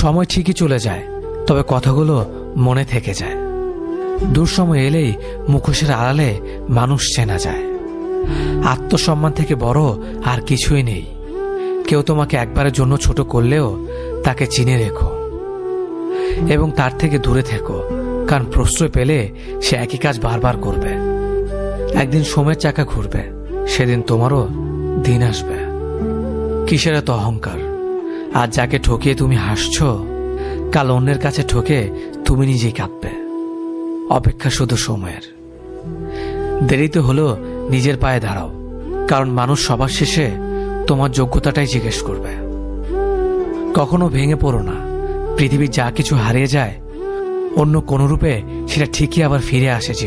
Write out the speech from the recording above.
সময় ঠিকই চলে যায়, তবে কথাগুলো মনে থেকে যায়। দুঃসময় এলেই মুখোশের আড়ালে মানুষ চেনা যায়। আত্মসম্মান থেকে বড় আর কিছুই নেই। কেউ তোমাকে একবারের জন্য ছোট করলেও তাকে চিনে রেখো এবং তার থেকে দূরে থেকো, কারণ প্রশ্রয় পেলে সে একই কাজ বারবার করবে। একদিন সময়ের চাকা ঘুরবে, সেদিন তোমারও দিন আসবে। কিসের এত অহংকার? আজ যাকে ঠকিয়ে তুমি হাসছো, কাল অন্যের কাছে ঠকে তুমি নিজেই কাঁদবে। অপেক্ষা শুধু সময়ের। দেরিতে হলেও নিজের পায়ে দাঁড়াও, কারণ মানুষ সবার শেষে তোমার যোগ্যতাটাই জিজ্ঞেস করবে। কখনো ভেঙে পড়ো না। পৃথিবীর যা কিছু হারিয়ে যায়, অন্য কোনো রূপে সেটা ঠিকই আবার ফিরে আসে।